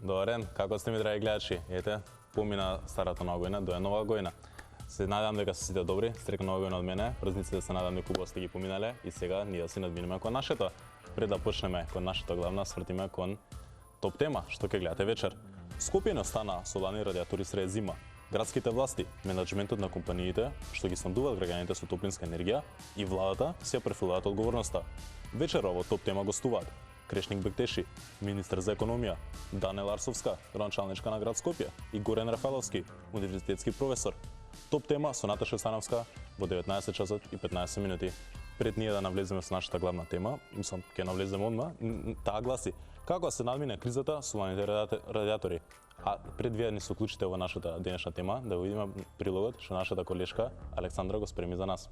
Добар ден, како сте ми драги гледачи? Ете, помина старата нова година, доја нова година. Се надевам дека се сите добри, среќна нова година од мене, празниците се надевам дека убаво сте ги поминале и сега ние да си надминеме кон нашето. Пред да почнеме кон нашата главна, свртиме кон топ тема, што ќе гледате вечер. Скопје не остана со ладни радиатори сред зима. Градските власти, менаџментот на компаниите што ги снабдуваат граѓаните со топлинска енергија и владата си ја префрлаат одговорноста. Вечер во топ тема гостуваат Крешник Бектеши, министер за економија, Данел Арсовска, градоначалничка на град Скопје и Горен Рафаловски, универзитетски професор. Топ тема со Наташа Становска во 19 часот и 15 минути. Пред ние да навлеземе со нашата главна тема, мислам ќе навлеземе одма, таа гласи: како се надмине кризата со ладните радиатори? А пред вие да ни се уклучите во нашата денешна тема, да го видиме прилогот што нашата колешка Александра го спреми за нас.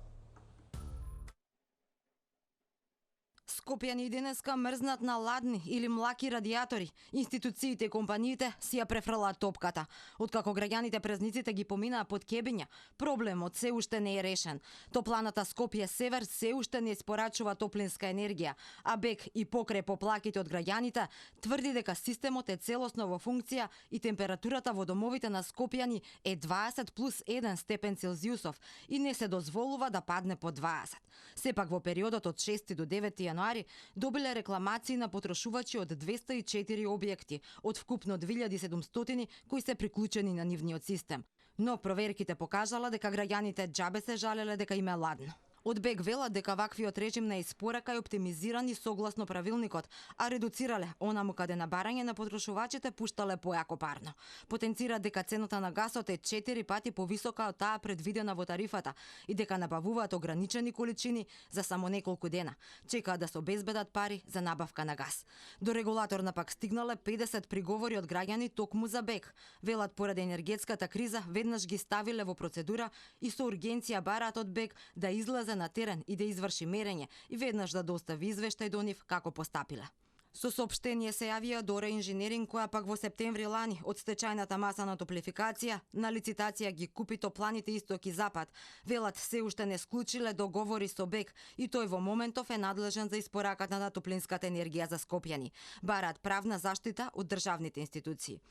Скопјани денеска мрзнат на ладни или млаки радиатори. Институциите и компаниите си ја префрлаат топката. Откако граѓаните празниците ги поминаа под кебиња, проблемот се уште не е решен. Топланата Скопје Север се уште не испорачува топлинска енергија, а БЕК и покрај поплаките од граѓаните тврди дека системот е целосно во функција и температурата во домовите на скопјани е 20+1 степен Целзиусов и не се дозволува да падне под 20. Сепак во периодот од 6 до 9 јануари добиле рекламации на потрошувачи од 204 објекти, од вкупно 2700 кои се приклучени на нивниот систем. Но проверките покажала дека граѓаните џабе се жалеле дека им е ладно. Од БЕК велат дека ваквиот режим на испорака е оптимизиран согласно правилникот, а редуцирале онаму каде на барање на потрошувачите пуштале појако парно. Потенцира дека цената на гасот е 4 пати повисока од таа предвидена во тарифата и дека набавуваат ограничени количини за само неколку дена. Чекаат да се обезбедат пари за набавка на гас. До регулаторна пак стигнале 50 приговори од граѓани токму за БЕК. Велат поради енергетската криза веднаш ги ставиле во процедура и со ургенција бараат од БЕК да излезе на терен и да изврши мерење и веднаш да достави извештај до нив како постапиле. Со соопштение се јавија Дора Инженеринг, која пак во септември лани од стечајната маса на топлификација на лицитација ги купи топланите Исток и Запад. Велат се уште не склучиле договори со БЕК и тој во моментов е надлежен за испораката на топлинската енергија за скопјани. Бараат правна заштита од државните институции.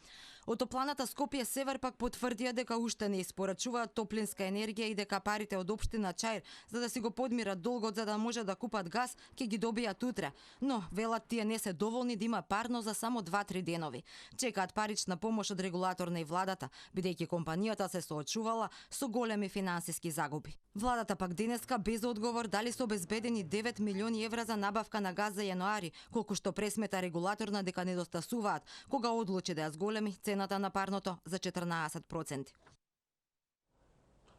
Од топланата Скопје Север пак потврдија дека уште не испорачуваат топлинска енергија и дека парите од општина Чаир за да си го подмират долгот за да може да купат газ ќе ги добијат утре. Но велат тие не се доволни да има парно за само 2-3 денови. Чекаат парична помош од регулаторна и владата, бидејќи компанијата се соочувала со големи финансиски загуби. Владата пак денеска без одговор дали се обезбедени 9 милиони евра за набавка на газ за јануари, колку што пресмета регулаторна дека недостасуваат, кога одлучи да ја зголеми цената на парното за 14%.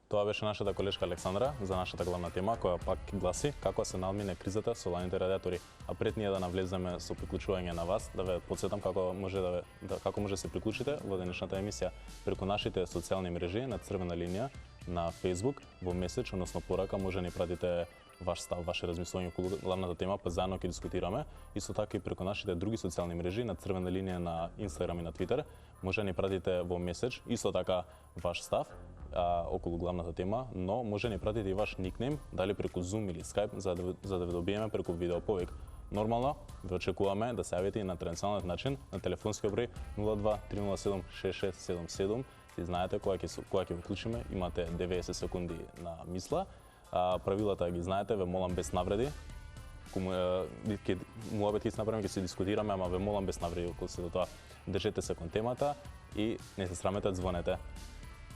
Тоа беше нашата колешка Александра за нашата главна тема, која пак гласи како се надмине кризата со ладните радиатори. А пред ние да навлеземе со приклучување на вас, да ве потсетам како може како може се приклучите во денешната емисија преку нашите социјални мрежи на Црвена линија на Facebook во меседж, односно порака, може да ни пратите ваш став, ваше размислување околу главната тема, па заедно ќе дискутираме. Исто така и преку нашите други социјални мрежи на Црвена линија на Instagram и на Twitter, може да ни пратите во меседж исто така ваш став околу главната тема, но може да ни пратите и ваш никнейм, дали преку Zoom или Skype, за да ве добиеме преку видео повик. Нормално, ве очекуваме да се јавите и на традиционалниот начин на телефонскиот број 02 307 6677. Си знаете кога ќе вклучиме, имате 90 секунди на мисла. Правилата ги знаете, ве молам без навреди. Муабет ќе се направиме, ќе се дискутираме, ама ве молам без навреди околу се до тоа. Држете се кон темата и не се срамете, звонете.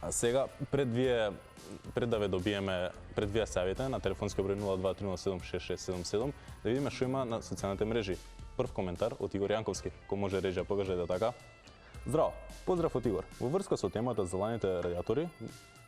А сега, пред да ве добиеме, пред вие се јавите на телефонски број 02 307 6677, да видиме што има на социјалните мрежи. Прв коментар од Игор Јанковски, кој може режија покаже да така. Здраво, поздрав од Игор. Во врска со темата за ладните радиатори,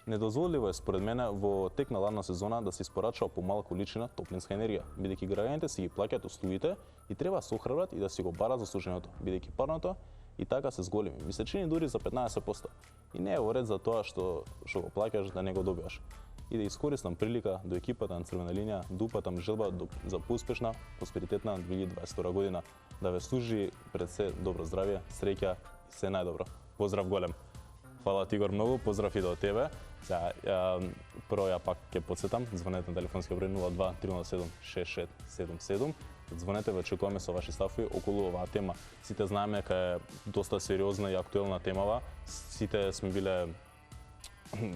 недозволиво е според мене во тек на ладна сезона да се испорачува помала количина топлинска енергија, бидејќи граѓаните си ги плаќаат услугите и треба да се охрабрат и да си го барат заслуженото, бидејќи парното и така се зголеми. Ми се чини дури за 15%. И не е во ред за тоа што го плаќаш да не го добиваш. И да искористам прилика до екипата на Црвена линија да упатам желба за поуспешна, просперитетна 2022 година, да ве служи пред се добро здравје, среќа и се најдобро. Поздрав голем. Фала ти, Игор, многу, поздрав и до тебе. Сега, прво ја пак ќе потсетам, звонете на телефонски број 02 307 6677 звонете, ве чекуваме со ваши ставови околу оваа тема. Сите знаеме дека е доста сериозна и актуелна темава. Сите сме биле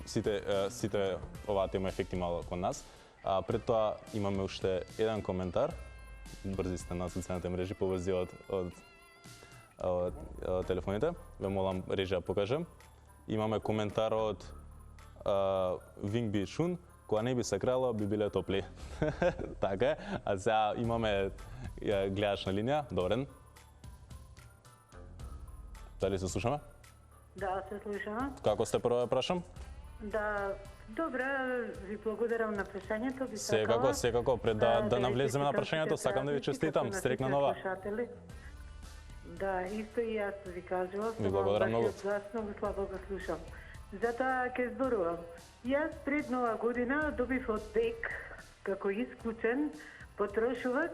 сите оваа тема ефекти мала кон нас. А пред тоа имаме уште еден коментар. Брзи сте на социјалните мрежи, побрзи од телефоните. Ве молам режија покажем. Имаме коментар од Вингби Шун, која не би се крала, би биле топли. Така е. А сега имаме гледаш на линија. Добрен. Дали се слушаме? Да, се слушаме. Како сте, прво ја прашам? Да, добре, ви благодарам на прашањето. Секако, пред да навлеземе на прашањето, сакам да ви честитам. Стрекна нова. Да, исто и јас ви кажувам. Ви благодарам многу. Многу слабо го слушам. Затоа ќе зборувам. Јас пред нова година добив од БЕК како исклучен потрошувач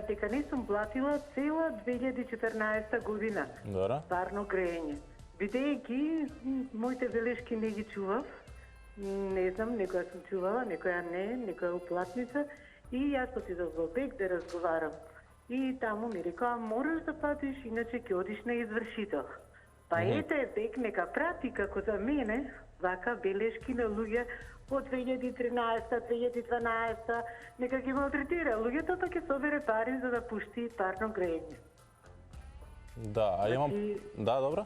дека не сум платила цела 2014 година. Добра. Парно грејење. Бидејќи моите белешки не ги чував, не знам, некоја сум чувала, некоја не, некоја уплатница, и јас отидов во БЕК да разговарам. И таму ми рекоа, мораш да платиш, иначе ќе одиш на извршител. Па ете, БЕК нека прати како за мене, вака белешки на луѓе од 2013-2012, нека ги малтретира луѓето, па ќе собере пари за да пушти парно грејење. Да, а имам... Да, добро.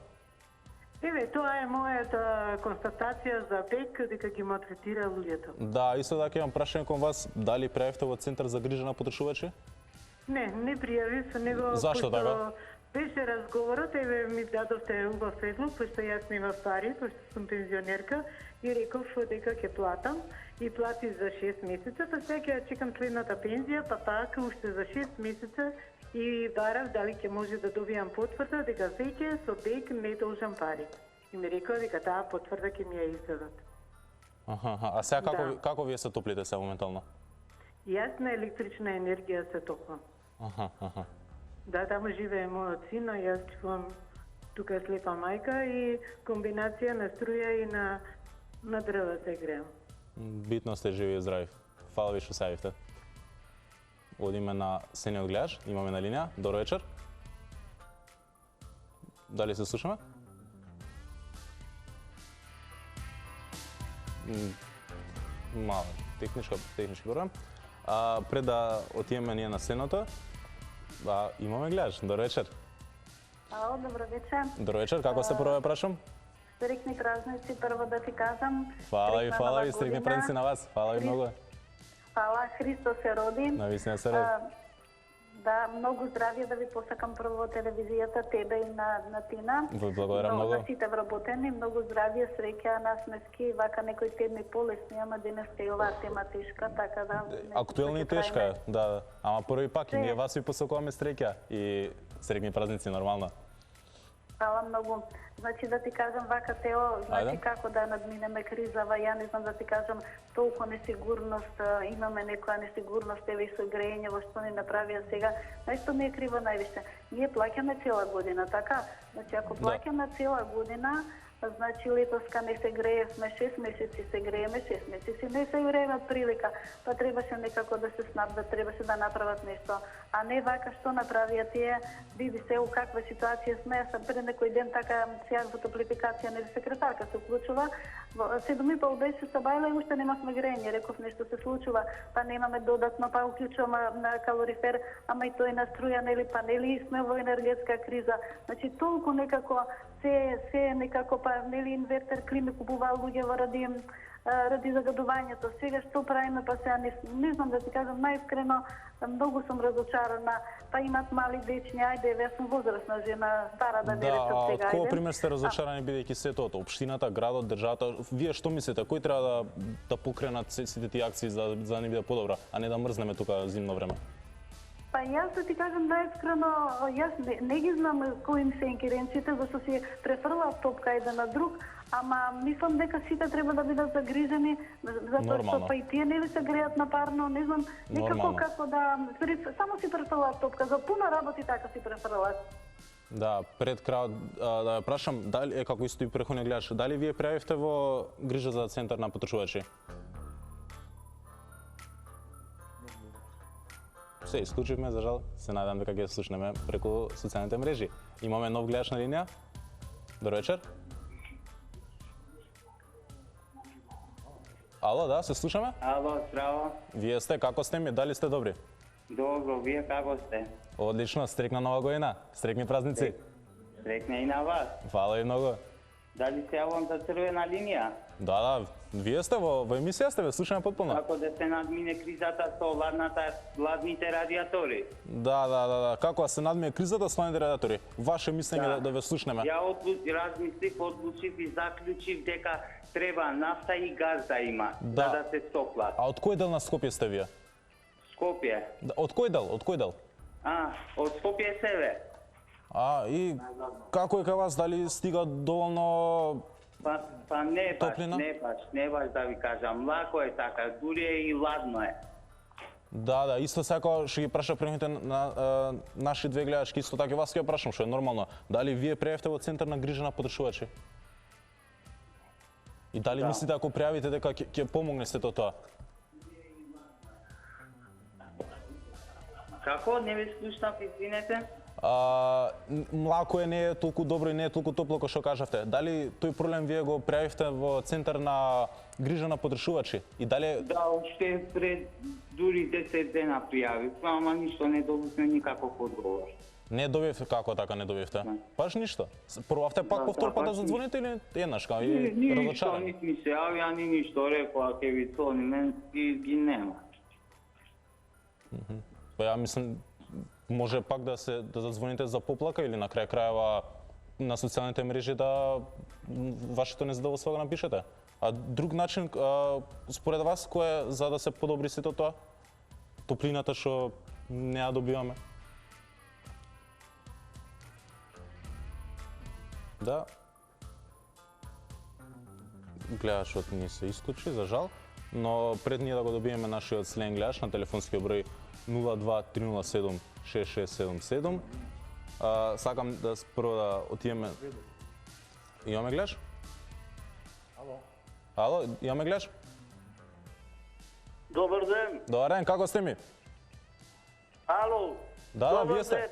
Еве, тоа е мојата констатација за БЕК, дека ги малтретира луѓето. Да, исто така имам прашање кон вас, дали пријавите во Центар за грижа на потрошувачи? Не пријави со него. Зашто така? Беше разговорот, еве ми дадовте убав предлог, пошто јас немав пари, пошто сум пензионерка, и реков дека ќе платам, и плати за 6 месеца, па сега ќе чекам следната пензија, па пак уште за 6 месеца, и барав дали ќе може да добијам потврда дека веќе со БЕК не должам пари. И ми рекоа дека таа потврда ќе ми ја издадат. А сега како вие се топлите сега моментално? Јас на електрична енергија се топлам. Да, таму живее мојот син, а јас чувам тука слепа мајка и комбинација на струја и на дрва се греем. Битно сте живи и здрави. Фала ви што се јавивте. Одиме на сениот гледаш, имаме на линија. Добро вечер. Дали се слушаме? Мало технички проблем. Пред да отидеме ние на сцената, имаме гледаш. Добро вечер. Ало, добро вечер. Добро вечер, како сте, прво ја прашам? Стрекни празници, прво да ти кажам. Фала ви, стрекни празници на вас. Фала ви многу. Фала, Христос се роди. Навистина се роди. Да, многу здравје да ви посакам прво во телевизијата, тебе и на Тина. Ви благодарам многу. На сите вработени, многу здравје, среќа, нас нески, вака некои теми полесни, ама денес е оваа тема тешка, така да... Актуелна и тешка е, да. Ама први пак и ние вас ви посакуваме среќа и среќни празници нормално. Фала многу. Значи да ти кажам вака Тео, значи како да надминеме кризава, ја не знам да ти кажам, толку несигурност, имаме некоја несигурност, еве и со грејење, во што ни направија сега. Знаеш што ми е криво највише? Ние плаќаме цела година, така? Значи ако плаќаме цела година, значи летоска не се греевме 6 месеци, се грееме 6 месеци, не се време прилика, па требаше некако да се снабдат, требаше да направат нешто, а не вака што направија тие, види се у каква ситуација сме, пред некој ден така сега во топлификација не секретарка се уклучува, 7,5 беше сабајла и уште немавме грејење, реков нешто се случува, па немаме додатно, па уклучуваме на калорифер, ама и тој на струја, нели панели, сме во енергетска криза, значи толку некако се некако па нели инвертер климе купуваа луѓе ради загадувањето. Сега што правиме, па сега не знам да ти кажам најискрено, многу сум разочарана, па имат мали дечни, ајде, јас сум возрастна жена, стара да не речам сега. Да, кој пример сте разочарани бидејќи се тоа? Општината, градот, државата, вие што мислите, кој треба да покренат сите тие акции за да не биде подобра, а не да мрзнеме тука зимно време? Па јас да ти кажам најискрено, јас не ги знам кои им се инкеренциите, зашто си префрлаат топка еден на друг, ама мислам дека сите треба да бидат загрижени, затоа што па и тие нели се греат на парно, не знам, некако како да само си префрлаат топка, за пуна работи така си префрлаат. Да, пред крајот да ја прашам, дали како исто и преходно гледаш, дали вие пријавивте во грижа за центар на потрошувачи? Се исклучивме, за жал. Се надам дека ќе слушнеме преку социјалните мрежи. Имаме нов гледач на линија. Добро вечер. Ало, да, се слушаме? Ало, здраво. Вие сте, како сте ми? Дали сте добри? Добро, вие како сте? Одлично, стрекна нова година. Стрекни празници. Среќна и на вас. Фала ви многу. Дали се јавам за црвена линија? Да, вие сте во емисија сте, ве слушаме потполно. Како да се надмине кризата со ладните радиатори? Да. Како да се надмие кризата со ладните радиатори? Ваше мислење да ве слушнеме. Ја размислив, одлучив и заклучив дека треба нафта и газ да има, за да се стоплат. А од кој дел на Скопје сте вие? Скопје. Од кој дел? Од Скопје север. И како е кај вас, дали стига доволно Па не баш, топлина? не баш да ви кажам, млако е така, дури е и ладно е. Да, исто сака ќе ги праша премите на наши две гледачки, исто така и вас ќе ја прашам, што е нормално. Дали вие пријавите во центар на грижа на потрошувачи? И дали мислите ако пријавите дека ќе помогне сето тоа? Како? Не ви слушнав, извинете? Млако не е толку добро и не е толку топло кој што кажавте. Дали тој проблем вие го пријавивте во центар на грижа на потрошувачи? И дали Да, уште пред дури 10 дена пријавив, ама ништо не добивме никаков одговор. не добивте, како така не добивте? Баш ништо. Пробавте пак повтор па да задзвоните или еднаш као и Ништо, разочарани? нит ми се јавија, ни ништо рекоа, ќе ви звониме и ги нема. Па ја мислам, може пак да задзвоните за поплака или на крај крајава на социјалните мрежи да вашето незадоволство го напишете. А друг начин, според вас, кој е за да се подобри сето тоа? Топлината што не ја добиваме? Да. Гледачот ни се исклучи, за жал, но пред ние да го добиеме нашиот следен гледач на телефонскиот број 02-307-6677. Сакам да прво да отидеме. Имаме гледач? Ало, имаме гледач? Добар ден. Добар ден, како сте ми? Ало. Да, вие сте.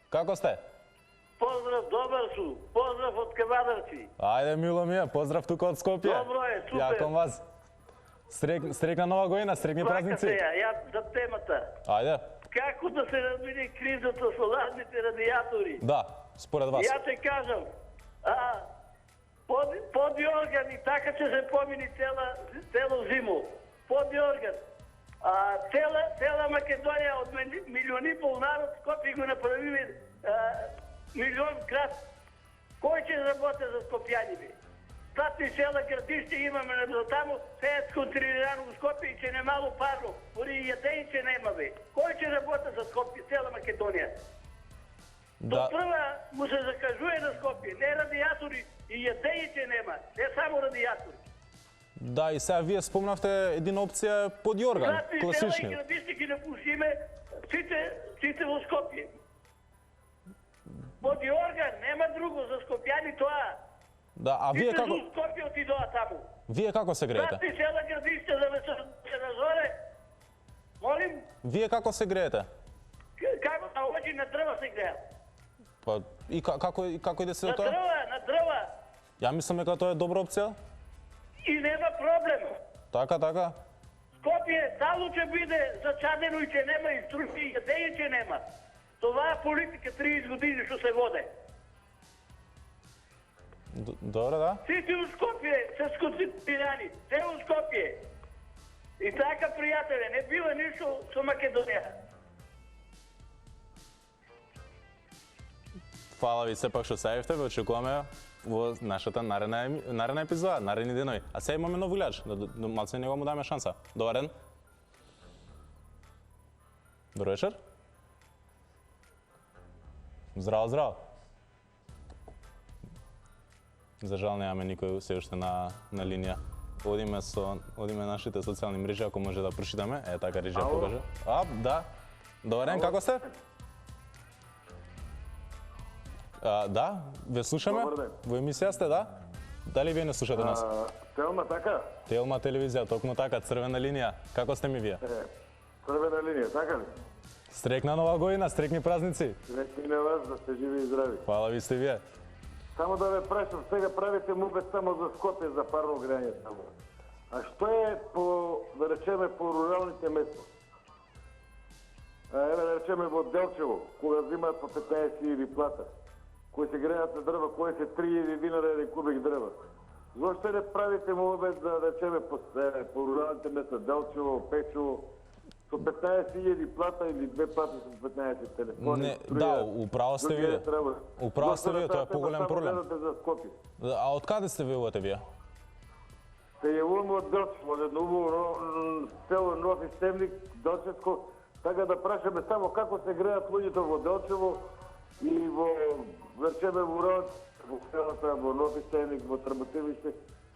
Како сте? Поздрав, добар су. Поздрав од Кевадарци. Ајде, мило ми е, поздрав тука од Скопје. Добро е, супер. Ја кон вас. Срекна нова година, срекни празници. Ја за темата. Ајде. Како да се надмине кризата со ладните радиатори? Да, според вас. Ја те кажам, поди орган и така ќе се помини цело зимо. Поди орган. Цела Македонија од милиони и пол народ, Скопје го направиме милион град. Кој ќе работи за скопјаните? Тати села градиште имаме на таму, се е сконцентрирано у Скопје и ќе немало парно. Пори и јадење ќе нема бе. Кој ќе работи за Скопје, цела Македонија? До прва му се закажува на Скопје, не радиатори и јадење ќе нема, не само радиатори. Да, и сега вие спомнавте една опција под Јорган, класични. Тати села и градиште ги напушиме, сите во Скопје. Под Јорган, нема друго за скопјани тоа. Да, а вие како? Сите Скопје отидоа таму. Вие како се греете? Тати села градиште да ме се назоре. Молим? Вие како се греете? Како на овој на дрва се греа? Па и како иде се На тоа? дрва, на дрва. Ја мислам дека тоа е добра опција. И нема проблем. Така. Скопје сало ќе биде зачадено и ќе нема и струји и јадење ќе нема. Това е политика 30 години што се воде. Добре, да. Сите у Скопје се сконцентрирани, се у Скопје. И така, пријателе, не бива ништо со Македонија. Фала ви сепак што се јавивте, ве очекуваме во нашата наредна епизода, наредни денови. А сега имаме нов гледач, малце него му даме шанса. Добар ден. Добро вечер. Здраво. За жал немаме никој се уште на линија. Одиме нашите социјални мрежи, ако може да прочитаме. Така Рижа покажа. Да. Добар ден, како сте? Да, ве слушаме. Во емисија сте, да? Дали вие не слушате нас? Телма, така? Телма телевизија, токму така, црвена линија. Како сте ми вие? Црвена линија, така ли? Стрекна нова година, стрекни празници. Среќни на вас, да сте живи и здрави. Хвала ви сте вие. Само да ве прашам, сега правите мубет само за Скопје, за парно грење само. А што е по, да речеме, по руралните места? Еве да речеме во Делчево, кога взимаат по 15.000 плата, кои се грејат на дрва, кои се 3.000 динара еден кубик дрва. Зошто не правите мубет да речеме по руралните места, Делчево, Печево, со 15.000 плата или 2 плати со 15 телефони? Не, да, управо сте вие. Управо сте вие, тоа е поголем проблем. А од каде сте вилувате вие? Се јавуваме од Делчево, од едно убаво село Нов Истемник, Делчевско, така да прашаме само како се греат луѓето во Делчево и во, речеме, во Род, во селата, во Нов Истемник, во Трботевище,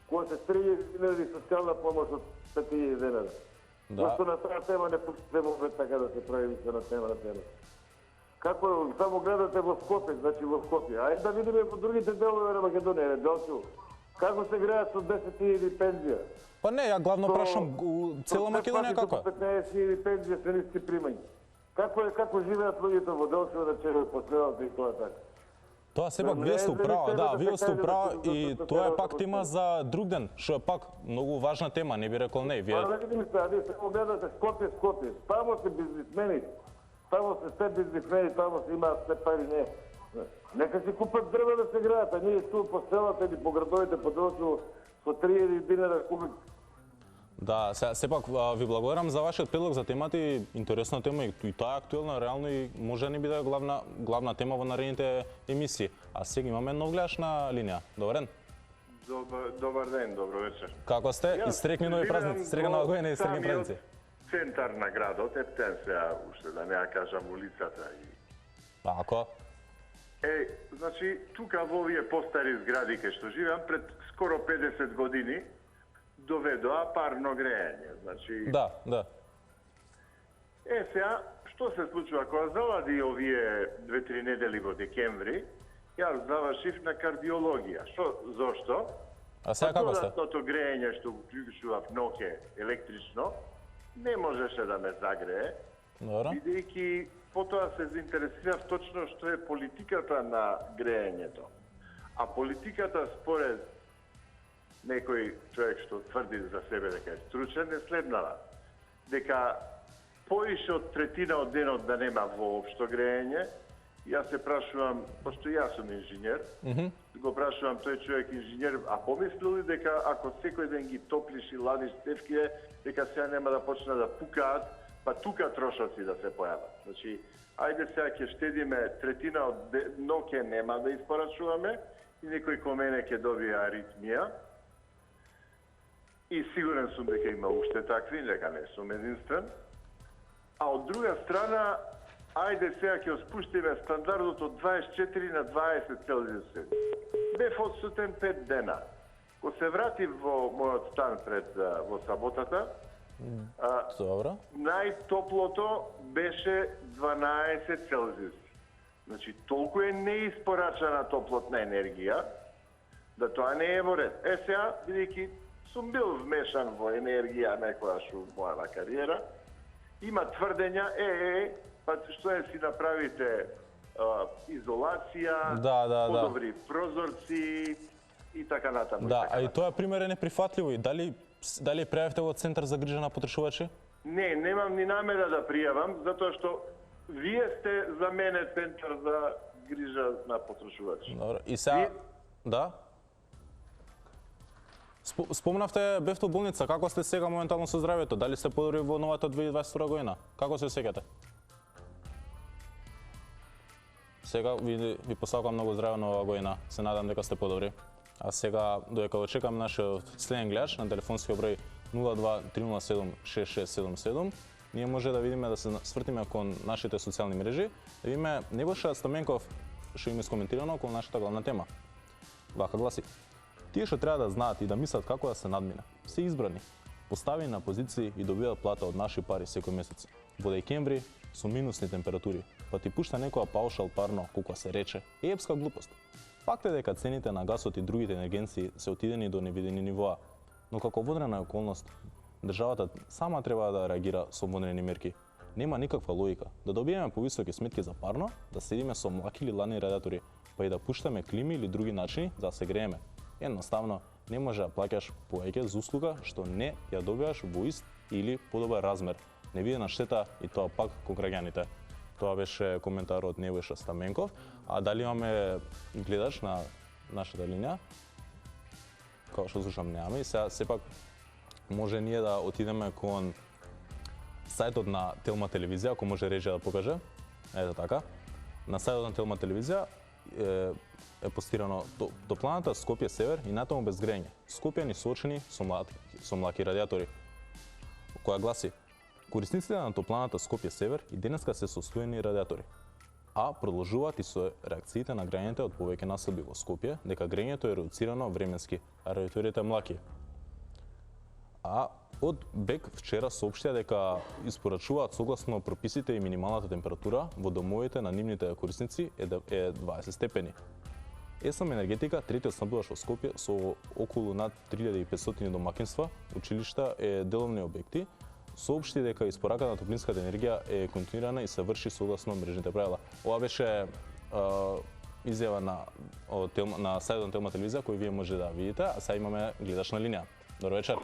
која се 3.000 социјална помош од 5.000 денара. Да. Зашто на таа тема не пуштите мобет така да се прави више на тема. Како само гледате во Скопје, значи во Скопје. Ајде да видиме во другите делови на Македонија, Делчево. Како се греат со 10.000 пензија? Па не, ја главно прашам цела Македонија како е. 15.000 пензија се ниски примања. Како живеат луѓето во Делчево да чекаат по селата и тоа така? Тоа сепак вие сте управа, да, вие сте управа и тоа е пак тема за друг ден, што е пак многу важна тема, не би рекол не. Вие... да видим сега, вие се гледате Скопје. Тамо се бизнисмени, тамо се се бизнисмени, тамо се имаат се пари, не. Нека си купат дрва да се граат, а ние ту по селата или по градовите по Делчево со 3.000 динара кубик. Да, сепак ви благодарам за вашиот предлог за темата и интересна тема и таа е актуелна, реално и може да не биде главна тема во наредните емисии. А сега имаме едно гледаш на линија. Добар ден. Добар ден, добро вечер. Како сте? И стрекни нови празници, стрекна нова година и стрекни празници. Центар на градот, ептен сега уште да не ја кажам улицата и... Ако? Значи, тука во овие постари згради кај што живеам, пред скоро 50 години, доведоа парно грејање, значи... Да. Сега, што се случува? Кога завади овие 2-3 недели во декември, јас завршив на кардиологија. Зошто? А сега како сте? Додатното грејање што уклучував ноќе електрично, не можеше да ме загрее, бидејќи потоа се заинтересирав точно што е политиката на грејањето. А политиката според некој човек што тврди за себе дека е стручен, е следнава. Дека повише од третина од денот да нема воопшто грејање, јас се прашувам, пошто јас сум инженер, го прашувам тој човек инженер, а помислил ли дека ако секој ден ги топлиш и ладиш цевките, дека сега нема да почнат да пукаат, па тука трошоци да се појават. Значи, ајде сега ќе штедиме третина од ноќе нема да испорачуваме и некој ко мене ќе добие аритмија. И сигурен сум дека има уште такви, дека не сум единствен. А од друга страна, ајде сега ќе спуштиме стандардот од 24 на 20 Целзиуси. Бев одсутен 5 дена. Ко се вратив во мојот стан во саботата, најтоплото беше 12 Целзиуси. Значи, толку е неиспорачана топлотна енергија, да тоа не е во ред. Сега, бидејќи сум бил вмешан во енергија некојаш во мојава кариера, има тврдења, па што е си направите изолација, подобри прозорци и така натаму. Да, а и тоа пример е неприфатливо. И дали пријавите во Центар за грижа на потрошувачи? Не, немам ни намера да пријавам, затоа што вие сте за мене Центар за грижа на потрошувачи. Добро, и сега... Да? Спомнавте, бевте во болница, како сте сега моментално со здравјето? Дали сте подобри во новата 2022 година? Како се сеќате? Сега ви посакувам многу здраве нова година. Се надам дека сте подобри. А сега, додека го чекам нашиот следен гледач на телефонски број 02-307-6677, ние може да видиме да се свртиме кон нашите социјални мрежи, да видиме Небоша Стаменков што им искоментирано околу нашата главна тема. Вака гласи: тие што треба да знаат и да мислат како да се надмине, се избрани, поставени на позиции и добиваат плата од наши пари секој месец. Во декември со минусни температури, па ти пушта некоја паушал парно, колку се рече, епска глупост. Факт е дека цените на гасот и другите енергенци се отидени до невидени нивоа, но како водрена околност, државата сама треба да реагира со водрени мерки. Нема никаква логика да добиеме повисоки сметки за парно, да седиме со млаки или ладни радиатори, па и да пуштаме клими или други начини да се грееме. Едноставно, не може да плаќаш повеќе за услуга што не ја добиваш во ист или подобар размер. Невидена штета и тоа пак кон граѓаните. Тоа беше коментар од Nebojša Stamenkov. А дали имаме гледач на нашата линија? Као што слушам, немаме. И сега сепак може ние да отидеме кон сајтот на Телма телевизија, ако може режија да покаже. Ето така. На сајтот на Телма телевизија е постирано топланата Скопје Север и натаму без грење. Скопјани соочени со млаки радиатори. Која гласи: корисниците на топланата Скопје Север и денеска се состојени радиатори, а продолжуваат и со реакциите на граѓаните од повеќе населби во Скопје дека грењето е редуцирано временски, а радиаторите млаки. А од БЕК вчера соопштија дека испорачуваат согласно прописите и минималната температура во домовите на нивните корисници е 20 степени. ЕСМ Енергетика, третиот снабдуваш во Скопје со околу над 3500 домакинства, училишта и деловни објекти, соопшти дека испораката на топлинската енергија е континуирана и се врши согласно мрежните правила. Ова беше изјава на сајтот на Телма телевизија кој вие може да видите, а сега имаме гледач на линија. Добро вечер.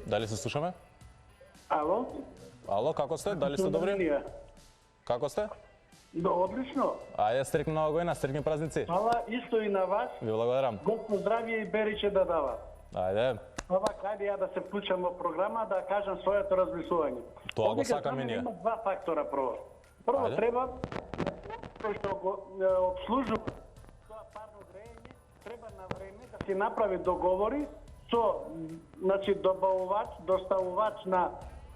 Дали се слушаме? Ало? Ало, како сте? Дали сте добри? Како сте? Одлично. Ајде, стрекна нова година, стрекни празници. Фала исто и на вас. Ви благодарам. Господ здравие и бериче да дава. Ајде. Ова каде ја да се вклучам во програма да кажам своето размислување. Тоа го сакаме ние. Има два фактора прво. Прво треба кој што го обслужува тоа парно грејење, треба на време да се направи договори со добавувач, доставувач на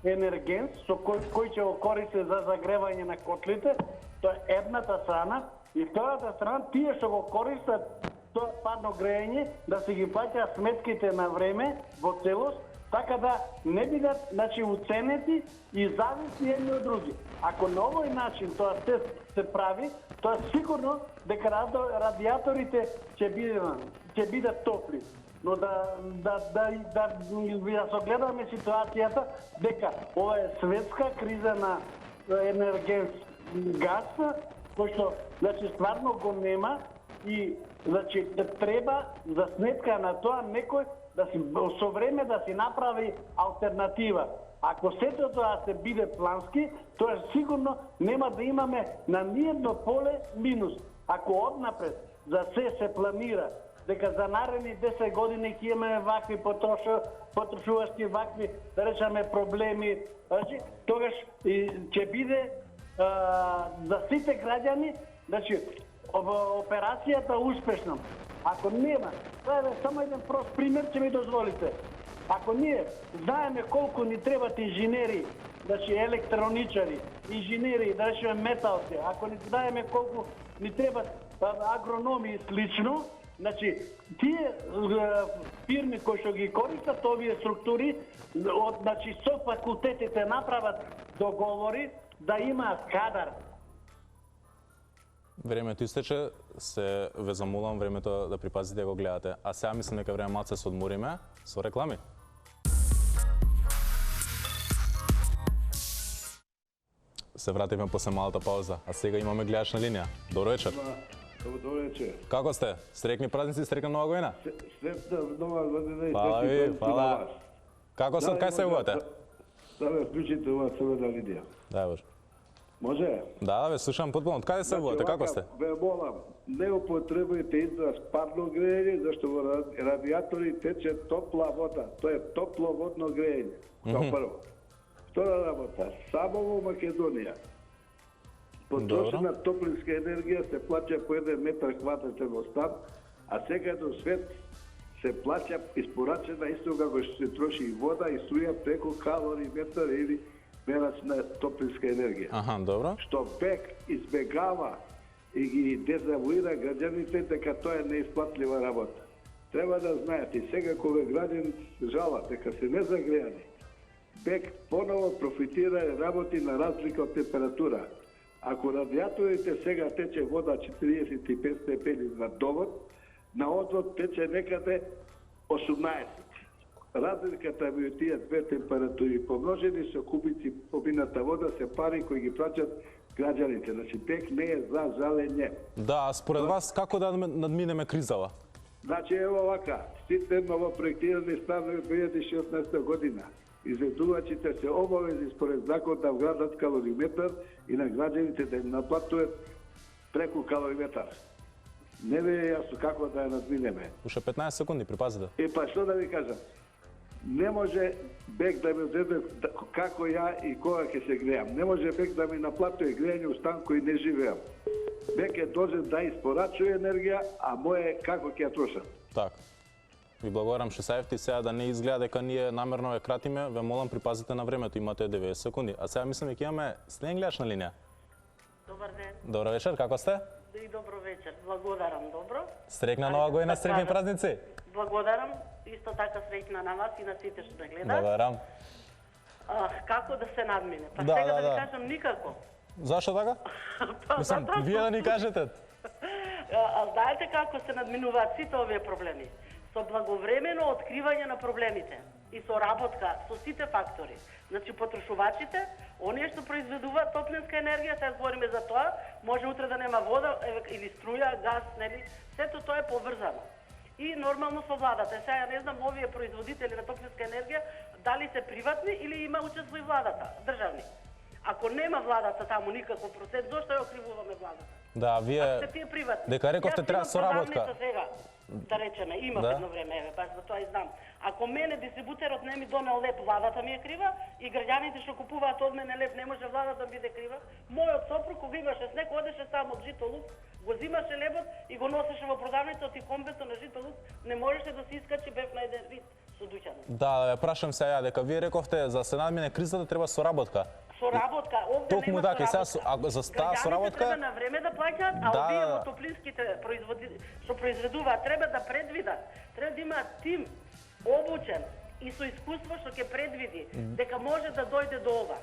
енергенс, со кој ќе го користи за загревање на котлите. Тоа е едната страна. И втората страна, тие што го користат тоа парно грејење, да се ги плаќаат сметките на време во целост, така да не бидат уценети и зависни едни од други. Ако на овој начин тоа се прави, тоа сигурно дека радиаторите ќе бидат топли. Но да согледаме ситуацијата дека ова е светска криза на енергенс газ, кој што стварно го нема и треба за сметка на тоа некој со време да си направи алтернатива. Ако сето тоа се биде плански, тоа сигурно нема да имаме на ниедно поле минус. Ако однапред за се планира дека за наредни 10 години ќе имаме вакви потрошувачки, вакви, да речеме, проблеми, тогаш ќе биде за сите граѓани, операцијата успешна. Ако нема, тоа е само еден прост пример, ќе ми дозволите. Ако ние знаеме колку ни требат инженери, електроничари, инженери, да речеме металци, ако ни знаеме колку ни требат агрономи и слично, тие фирми кои што ги користат овие структури, со факултетите направат договори да имаат кадар. Времето истече, се ве замолам времето да припазите да го гледате. А сега мислам дека време малце се одмориме со реклами. Се вратиме после малата пауза, а сега имаме гледач на линија. Добро вечер. Добро вечер. Како сте? Стрекни празници, стрекна нова година? Сретна нова година и фала ви, фала. Како сте, кај се увате? Да ме вклучите ова црвена линија. Да, боже. Може? Да, ве слушам потполно. Од каде се увате? Како сте? Ве молам, не употребувајте израз парно грејење, зашто во радиатори тече топла вода. Тоа е топло водно грејење. Тоа прво. Втора работа, само во Македонија потрошена топлинска енергија се плаќа по 1 метар квадратен во стан, а секаде во свет се плаќа испорачена исто како што се троши и вода и струја преку калориметар или мерач на топлинска енергија. Аха, добро. Што БЕК избегава и ги дезавуира граѓаните дека тоа е неисплатлива работа. Треба да знаете, сега кога граѓаните жалат дека се незагрејани, БЕК поново профитира и работи на разлика од температура. Ако радиаторите сега тече вода 45 степени на довод, на одвод тече некаде 18. разликата меѓу тие две температури помножени со кубици попината вода се пари кои ги плаќат граѓаните. Значи БЕК не е за жалење. Да, а според вас како да надминеме кризава? Значи ево вака, сите новопроектирани станови 2016 година. Изведувачите се обавези според закон да вградат калориметар и на граѓаните да им наплатуваат преку калориметар. Не ви е јасно како да ја надминеме. Уште 15 секунди, припазите. Па што да ви кажам? Не може БЕК да ме вземе како ја и кога ќе се грејам. Не може БЕК да ми наплатува грејање у стан кој не живеам. БЕК е должен да испорачува енергија, а моје како ќе ја трошам. Така. Ви благодарам што сајавте сега да не изгледа дека ние намерно ја кратиме, ве молам припазите на времето, имате 90 секунди. А сега мислам дека имаме следен гледач на линија. Добар ден. Добро вечер, како сте? И добро вечер. Благодарам, добро. Среќна нова година, среќни празници. Благодарам, исто така среќна на вас и на сите што ме гледат. Благодарам. Како да се надмине? Па да, сега да ви кажам никако. Зашто така? Мислам, вие да ни кажете. Знаете како се надминуваат сите овие проблеми? Со благовремено откривање на проблемите и со работка со сите фактори. Значи потрошувачите, оние што произведуваат топленска енергија, сега збориме за тоа, може утре да нема вода или струја, газ, нели? Сето тоа е поврзано. И нормално со владата. Сега не знам овие производители на топленска енергија дали се приватни или има учество и владата, државни. Ако нема владата таму никаков процент, зошто ја окривуваме владата? Да, вие дека рековте треба соработка. Да речеме, има едно време, еве, баш за тоа и знам. Ако мене дистрибутерот не ми донел леп, владата ми е крива, и граѓаните што купуваат од мене леп, не може владата да биде крива. Мојот сопруг, кога имаше снег, одеше само од Житолук, го зимаше лебот и го носеше во продавницата и комбето на Житолук, не можеше да се искачи, бев на еден вид со дуќанот. Да, прашам се ја, дека вие рековте за се надмине кризата треба соработка. Соработка, овде нема така, соработка. За таа соработка треба на време да плаќаат, а овие во топлинските што произведуваат треба да предвидат. Треба да имаат тим обучен и со искуство што ќе предвиди дека може да дојде до ова.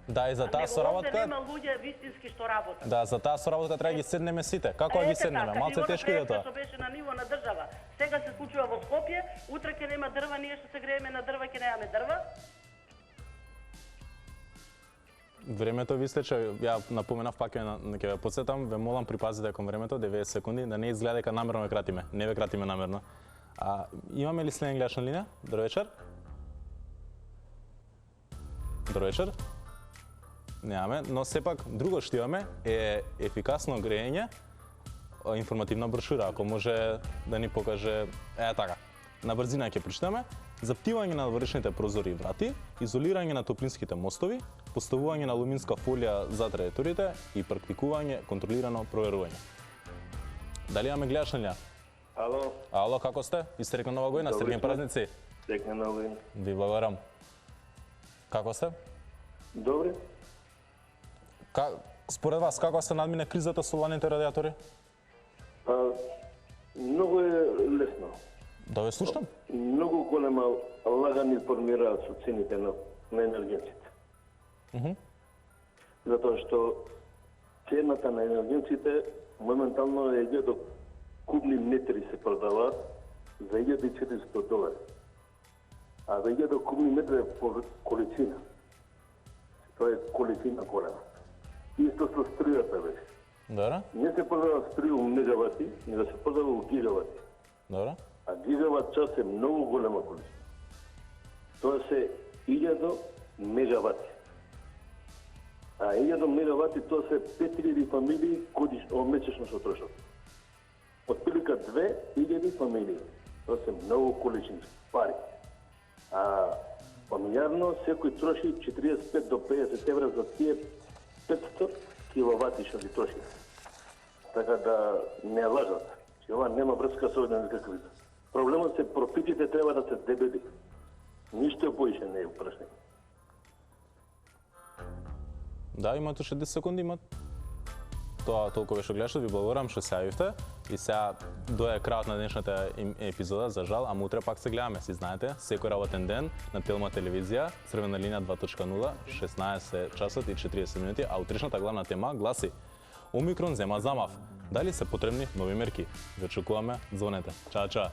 Да, и за таа соработка нема луѓе вистински што работат. Да, за таа соработка треба да ги седнеме сите. Како ги седнеме? Малце тешко е тоа. Што беше на ниво на држава. Сега се случува во Скопје, утре ќе нема дрва, ние што се грееме на дрва, ќе немаме дрва. Времето ви истече, ја напоменав пак ќе ве потсетам, ве молам припазите кон времето, 90 секунди, да не изгледа дека намерно ве кратиме. Не ве кратиме намерно. Имаме ли следен гледач на линија? Добро вечер. Добро вечер. Немаме, но сепак друго што имаме е ефикасно греење, информативна брошура, ако може да ни покаже, така. На брзина ќе прочитаме. Заптивање на навршните прозори и врати, изолирање на топлинските мостови, поставување на алуминска фолија зад радиаторите и практикување контролирано проверување. Дали имаме гледач на линија? Ало. Ало, како сте? Среќна нова година, среќни празници. Среќна нова година. Ви благодарам. Како сте? Добре. Според вас, како се надмине кризата со соlarните радиатори? Многу е лесно. Да ве слушам. Многу голема лагани формираат со цените на енергенците. Затоа што цената на енергенците моментално е 1000 кубни метри се продаваат за $1400. А за 1000 кубни метри е по количина. Тоа е количина голема. Исто со струјата беше. Добро. Не се продава струја у мегавати, не да се продава у гигавати. Добро. А гигават час е многу голема количина. Тоа се 1000 мегавати. А 1000 мегавати тоа се 5000 фамилии месечно се трошат. Отприлика 2000 фамилии. Тоа се многу количински пари. А фамилиарно секој троши 45 до 50 евра за тие 500 киловати што ги троши. Така да не лажат. Че ова нема врска со енергетска криза. Проблемот се профитите треба да се дебели. Ништо поише не е упрашање. Да, имате уште 10 секунди, имат. Тоа толку беше гледачот, ви благодарам што се јавивте. И сега дое крајот на денешната епизода, за жал, ама утре пак се гледаме, си знаете, секој работен ден на Телма телевизија, Црвена линија 2.0, 16 часот и 40 минути, а утрешната главна тема гласи: Омикрон зема замав. Дали се потребни нови мерки? Ве очекуваме, звонете. Чао, чао.